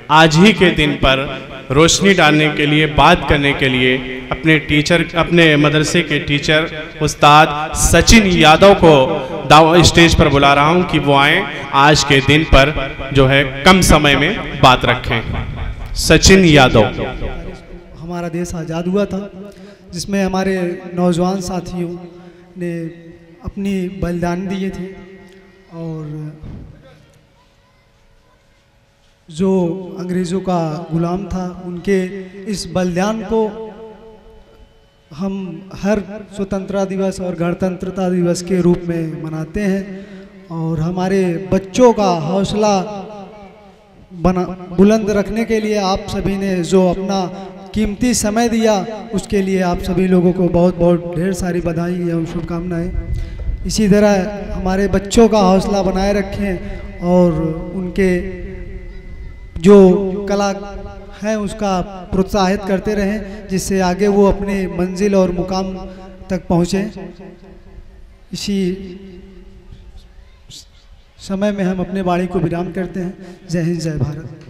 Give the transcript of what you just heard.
आज ही के दिन पर रोशनी डालने के लिए, बात करने के लिए अपने मदरसे के टीचर उस्ताद सचिन यादव को स्टेज पर बुला रहा हूं कि वो आए, आज के दिन पर जो है कम समय में बात रखें। सचिन यादव। हमारा देश आज़ाद हुआ था, जिसमें हमारे नौजवान साथियों ने अपनी बलिदान दिए थे, और जो अंग्रेज़ों का गुलाम था उनके इस बलिदान को हम हर स्वतंत्रता दिवस और गणतंत्रता दिवस के रूप में मनाते हैं। और हमारे बच्चों का हौसला बुलंद रखने के लिए आप सभी ने जो अपना कीमती समय दिया, उसके लिए आप सभी लोगों को बहुत बहुत ढेर सारी बधाई एवं शुभकामनाएं। इसी तरह हमारे बच्चों का हौसला बनाए रखें और उनके जो कला है उसका प्रोत्साहित करते रहें, जिससे आगे वो अपने मंजिल और मुकाम तक पहुँचें। इसी समय में हम अपने वाणी को विराम करते हैं। जय हिंद, जय भारत।